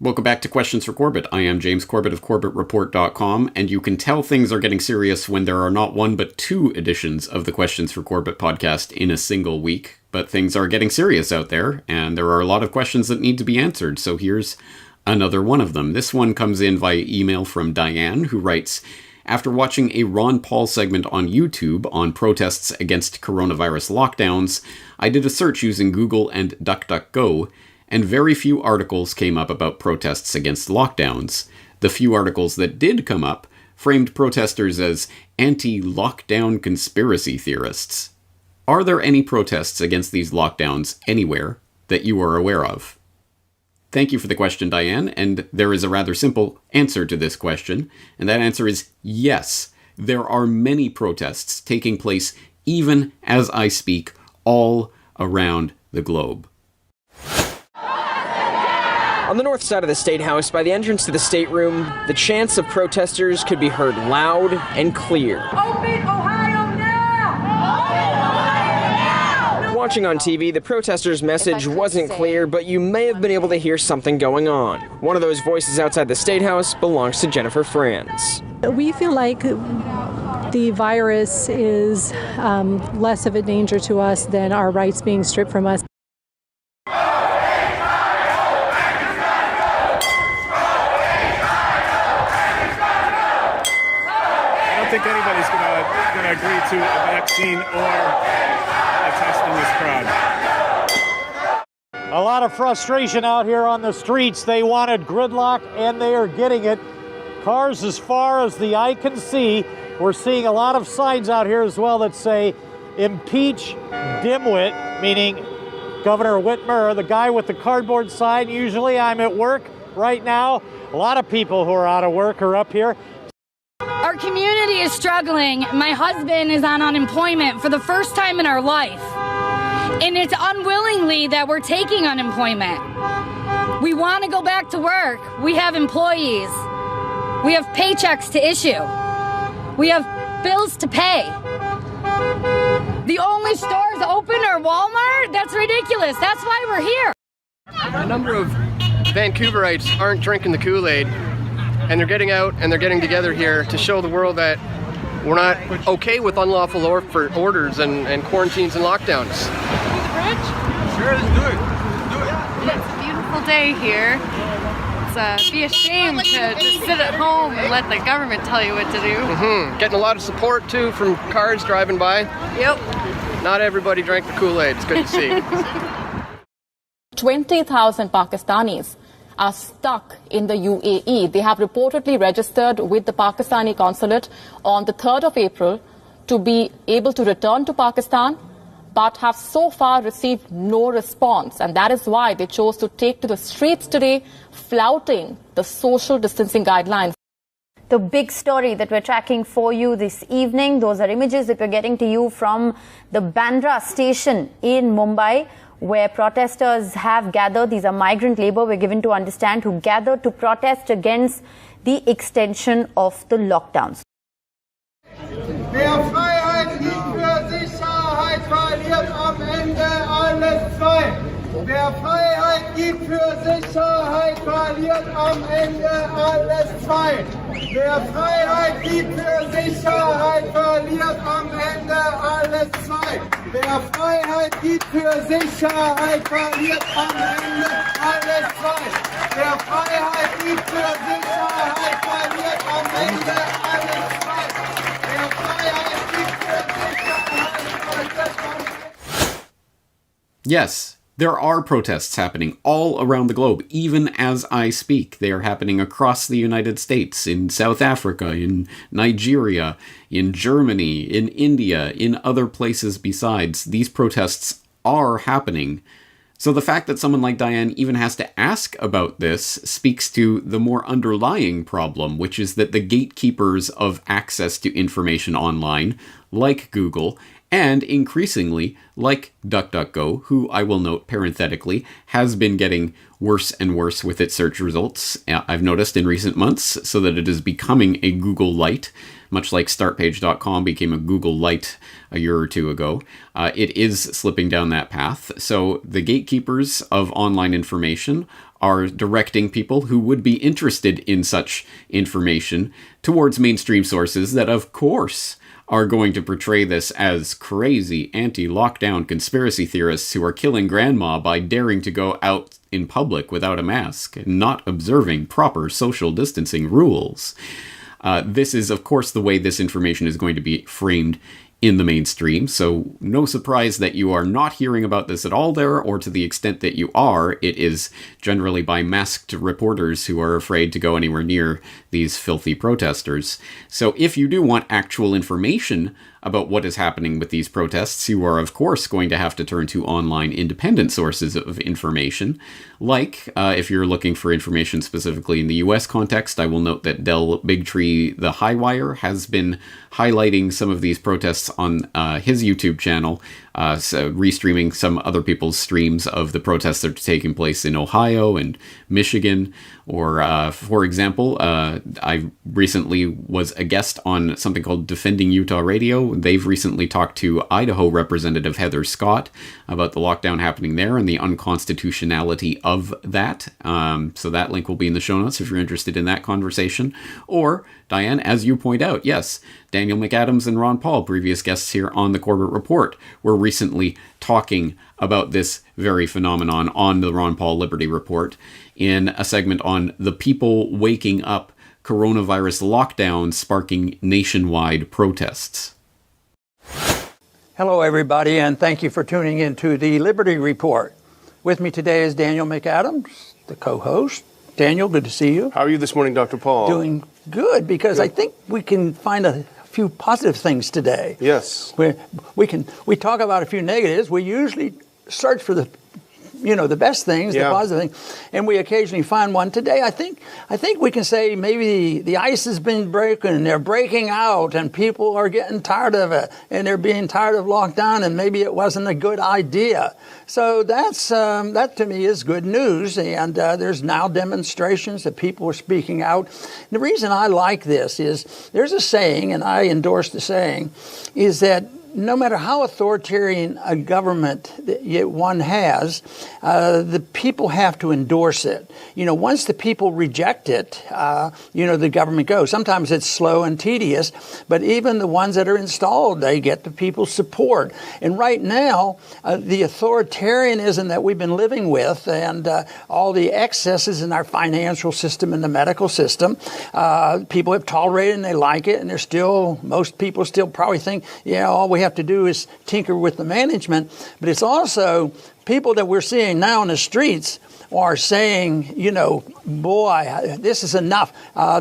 Welcome back to Questions for Corbett. I am James Corbett of CorbettReport.com, and you can tell things are getting serious when there are not one but two editions of the Questions for Corbett podcast in a single week. But things are getting serious out there, and there are a lot of questions that need to be answered, so here's another one of them. This one comes in via email from Diane, who writes, after watching a Ron Paul segment on YouTube on protests against coronavirus lockdowns, I did a search using Google and DuckDuckGo, and very few articles came up about protests against lockdowns. The few articles that did come up framed protesters as anti-lockdown conspiracy theorists. Are there any protests against these lockdowns anywhere that you are aware of? Thank you for the question, Diane, and there is a rather simple answer to this question, and that answer is yes. There are many protests taking place even as I speak all around the globe. On the north side of the State House, by the entrance to the stateroom, the chants of protesters could be heard loud and clear. Open Ohio now! Open Ohio now! Watching on TV, the protesters' message wasn't clear, but you may have been able to hear something going on. One of those voices outside the State House belongs to Jennifer Franz. We feel like the virus is less of a danger to us than our rights being stripped from us. I don't think anybody's going to agree to a vaccine or a testing this crowd. A lot of frustration out here on the streets. They wanted gridlock, and they are getting it. Cars as far as the eye can see. We're seeing a lot of signs out here as well that say, impeach Dimwit, meaning Governor Whitmer, the guy with the cardboard sign. Usually I'm at work. Right now, a lot of people who are out of work are up here. Our community is struggling. My husband is on unemployment for the first time in our life. And it's unwillingly that we're taking unemployment. We want to go back to work. We have employees. We have paychecks to issue. We have bills to pay. The only stores open are Walmart? That's ridiculous. That's why we're here. A number of Vancouverites aren't drinking the Kool-Aid, and they're getting out and they're getting together here to show the world that we're not okay with unlawful orders and quarantines and lockdowns. Sure, let's do it. It's a beautiful day here. It'd be a shame to just sit at home and let the government tell you what to do. Getting a lot of support too from cars driving by. Yep. Not everybody drank the Kool-Aid. It's good to see. 20,000 Pakistanis are stuck in the UAE. They have reportedly registered with the Pakistani consulate on the 3rd of April to be able to return to Pakistan, but have so far received no response. And that is why they chose to take to the streets today, flouting the social distancing guidelines. The big story that we're tracking for you this evening, those are images that we're getting to you from the Bandra station in Mumbai, where protesters have gathered. These are migrant labor, we're given to understand, who gathered to protest against the extension of the lockdowns. Wer Freiheit liebt für Sicherheit, verliert am Ende alles zwei. Wer Freiheit gibt für Sicherheit, verliert am Ende alles zwei. Wer Freiheit gibt für Sicherheit, verliert am Ende alles zwei. Wer Freiheit gibt für Sicherheit, verliert am Ende alles zwei. Wer Freiheit gibt für Sicherheit, verliert am Ende alles zwei. Wer Freiheit gibt für Sicherheit, verliert am Ende. Yes, there are protests happening all around the globe, even as I speak. They are happening across the United States, in South Africa, in Nigeria, in Germany, in India, in other places besides. These protests are happening. So the fact that someone like Diane even has to ask about this speaks to the more underlying problem, which is that the gatekeepers of access to information online, like Google, and increasingly, like DuckDuckGo, who I will note parenthetically, has been getting worse and worse with its search results, I've noticed in recent months, so that it is becoming a Google Lite, much like StartPage.com became a Google Lite a year or two ago. It is slipping down that path. So the gatekeepers of online information are directing people who would be interested in such information towards mainstream sources that, of course, are going to portray this as crazy anti-lockdown conspiracy theorists who are killing grandma by daring to go out in public without a mask and not observing proper social distancing rules. This is, of course, the way this information is going to be framed in the mainstream, so no surprise that you are not hearing about this at all there, or to the extent that you are, it is generally by masked reporters who are afraid to go anywhere near these filthy protesters. So if you do want actual information about what is happening with these protests, you are of course going to have to turn to online independent sources of information. Like, if you're looking for information specifically in the US context, I will note that Del Bigtree the Highwire has been highlighting some of these protests on his YouTube channel, so restreaming some other people's streams of the protests that are taking place in Ohio and Michigan. Or, for example, I recently was a guest on something called Defending Utah Radio. They've recently talked to Idaho Representative Heather Scott about the lockdown happening there and the unconstitutionality of that. So that link will be in the show notes if you're interested in that conversation. Or, Diane, as you point out, yes, Daniel McAdams and Ron Paul, previous guests here on the Corbett Report, were recently talking about this very phenomenon on the Ron Paul Liberty Report in a segment on the people waking up coronavirus lockdown sparking nationwide protests. Hello, everybody, and thank you for tuning in to the Liberty Report. With me today is Daniel McAdams, the co-host. Daniel, good to see you. How are you this morning, Dr. Paul? Doing good, because I think we can find a few positive things today. Yes. We talk about a few negatives. We usually search for the best things, the positive things, and we occasionally find one. Today, I think we can say maybe the ice has been broken, they're breaking out, and people are getting tired of it, and they're being tired of lockdown, and maybe it wasn't a good idea. So that to me is good news, and there's now demonstrations that people are speaking out. And the reason I like this is there's a saying, and I endorse the saying, is that no matter how authoritarian a government that one has, the people have to endorse it. Once the people reject it, the government goes. Sometimes it's slow and tedious, but even the ones that are installed, they get the people's support. And right now, the authoritarianism that we've been living with and all the excesses in our financial system and the medical system, people have tolerated and they like it, and most people still probably think, all we have to do is tinker with the management. But it's also people that we're seeing now in the streets are saying, boy, this is enough.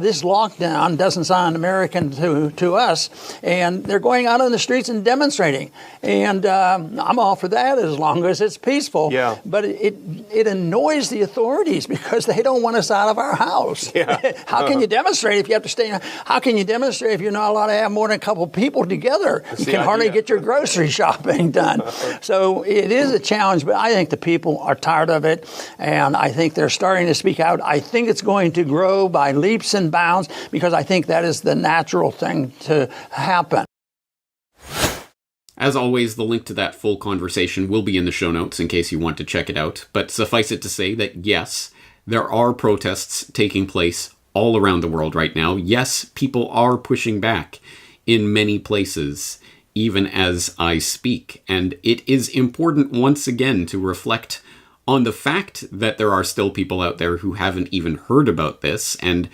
This lockdown doesn't sound American to us. And they're going out on the streets and demonstrating. And I'm all for that as long as it's peaceful. Yeah. But it annoys the authorities because they don't want us out of our house. Yeah. How can you demonstrate if you have to stay? How can you demonstrate if you're not allowed to have more than a couple people together? You can hardly get your grocery shopping done. So it is a challenge, but I think the people are tired of it. And I think they're starting to speak out. I think it's going to grow by leaps and bounds because I think that is the natural thing to happen. As always, the link to that full conversation will be in the show notes in case you want to check it out. But suffice it to say that, yes, there are protests taking place all around the world right now. Yes, people are pushing back in many places, even as I speak. And it is important once again to reflect on the fact that there are still people out there who haven't even heard about this, and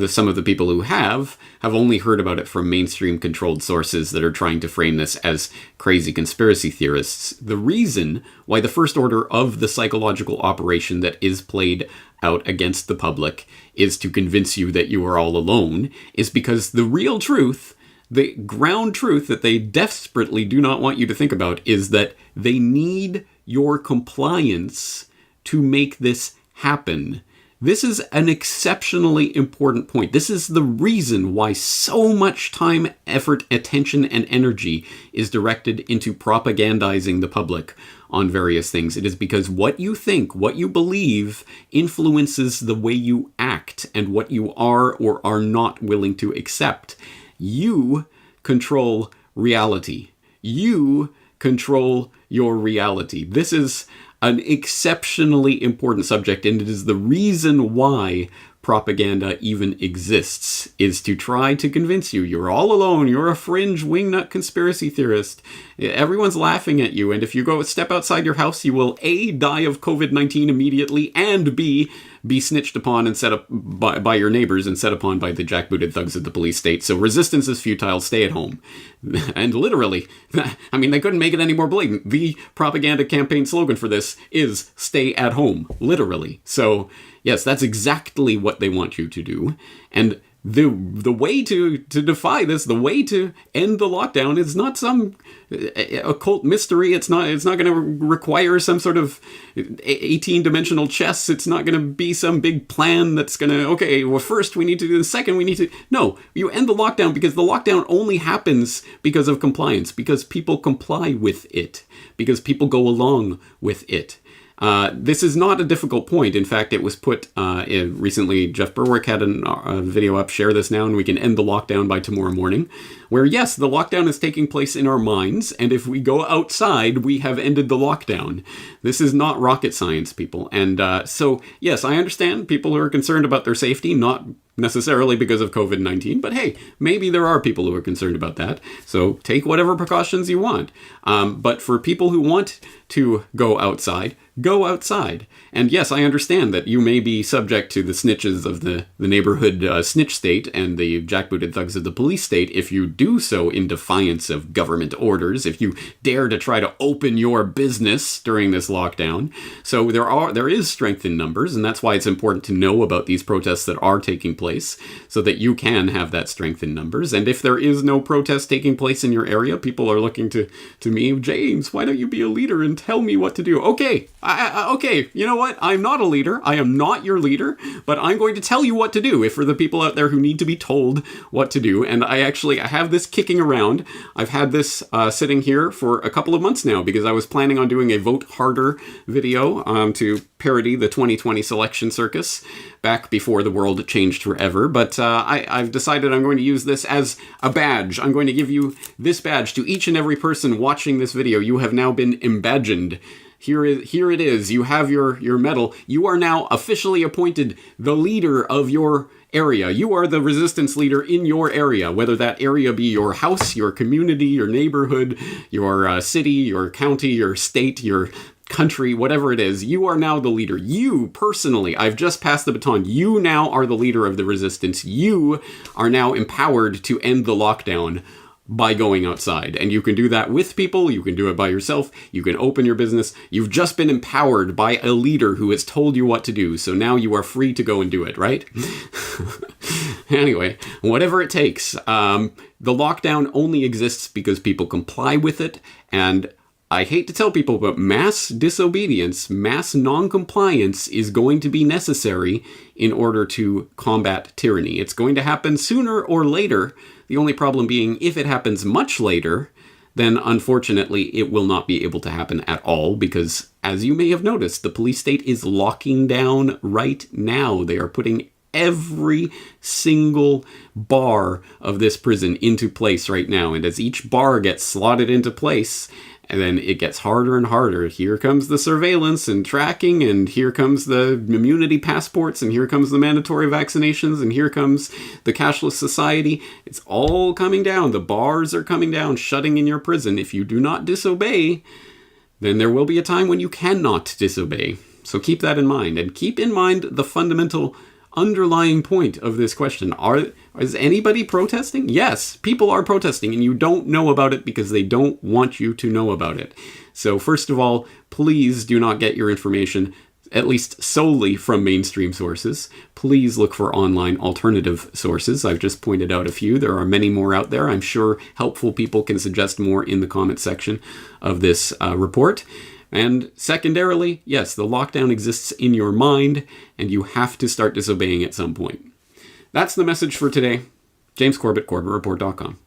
some of the people who have only heard about it from mainstream controlled sources that are trying to frame this as crazy conspiracy theorists. The reason why the first order of the psychological operation that is played out against the public is to convince you that you are all alone is because the real truth, the ground truth that they desperately do not want you to think about, is that they need your compliance to make this happen. This is an exceptionally important point. This is the reason why so much time, effort, attention, and energy is directed into propagandizing the public on various things. It is because what you think, what you believe, influences the way you act and what you are or are not willing to accept. You control reality. You control your reality. This is an exceptionally important subject, and it is the reason why propaganda even exists, is to try to convince you you're all alone, you're a fringe wingnut conspiracy theorist, everyone's laughing at you, and if you go step outside your house, you will A, die of COVID-19 immediately, and B, be snitched upon and set up by your neighbors and set upon by the jackbooted thugs of the police state. So resistance is futile, stay at home. And literally, I mean, they couldn't make it any more blatant. The propaganda campaign slogan for this is stay at home, literally. So yes, that's exactly what they want you to do. And the way to defy this, the way to end the lockdown is not some occult mystery. It's not going to require some sort of 18-dimensional chess. It's not going to be some big plan that's going to, okay, well, first we need to do the second, we need to... No, you end the lockdown because the lockdown only happens because of compliance, because people comply with it, because people go along with it. This is not a difficult point. In fact, it was put recently. Jeff Berwick had a video up, share this now, and we can end the lockdown by tomorrow morning, where yes, the lockdown is taking place in our minds, and if we go outside, we have ended the lockdown. This is not rocket science, people. And so, yes, I understand people who are concerned about their safety, not necessarily because of COVID-19, but hey, maybe there are people who are concerned about that. So take whatever precautions you want. But for people who want to go outside, go outside. And yes, I understand that you may be subject to the snitches of the neighborhood snitch state and the jackbooted thugs of the police state if you do so in defiance of government orders, if you dare to try to open your business during this lockdown. So there is strength in numbers, and that's why it's important to know about these protests that are taking place so that you can have that strength in numbers. And if there is no protest taking place in your area, people are looking to me, James, why don't you be a leader and tell me what to do? Okay, okay, you know what? I'm not a leader. I am not your leader, but I'm going to tell you what to do if for the people out there who need to be told what to do. And I have this kicking around. I've had this sitting here for a couple of months now because I was planning on doing a Vote Harder video to parody the 2020 selection circus back before the world changed forever. But I've decided I'm going to use this as a badge. I'm going to give you this badge to each and every person watching this video. You have now been embadged. Here it is. You have your medal. You are now officially appointed the leader of your area. You are the resistance leader in your area, whether that area be your house, your community, your neighborhood, your city, your county, your state, your country, whatever it is. You are now the leader. You personally, I've just passed the baton. You now are the leader of the resistance. You are now empowered to end the lockdown by going outside. And you can do that with people. You can do it by yourself. You can open your business. You've just been empowered by a leader who has told you what to do. So now you are free to go and do it, right? Anyway, whatever it takes. The lockdown only exists because people comply with it. And I hate to tell people, but mass disobedience, mass non-compliance is going to be necessary in order to combat tyranny. It's going to happen sooner or later. The only problem being, if it happens much later, then unfortunately it will not be able to happen at all because, as you may have noticed, the police state is locking down right now. They are putting every single bar of this prison into place right now. And as each bar gets slotted into place, and then it gets harder and harder. Here comes the surveillance and tracking, and here comes the immunity passports, and here comes the mandatory vaccinations, and here comes the cashless society. It's all coming down. The bars are coming down, shutting in your prison. If you do not disobey, then there will be a time when you cannot disobey. So keep that in mind, and keep in mind the fundamental underlying point of this question. Is anybody protesting? Yes, people are protesting, and you don't know about it because they don't want you to know about it. So first of all, please do not get your information at least solely from mainstream sources. Please look for online alternative sources. I've just pointed out a few. There are many more out there. I'm sure helpful people can suggest more in the comment section of this report. And secondarily, yes, the lockdown exists in your mind, and you have to start disobeying at some point. That's the message for today. James Corbett, CorbettReport.com.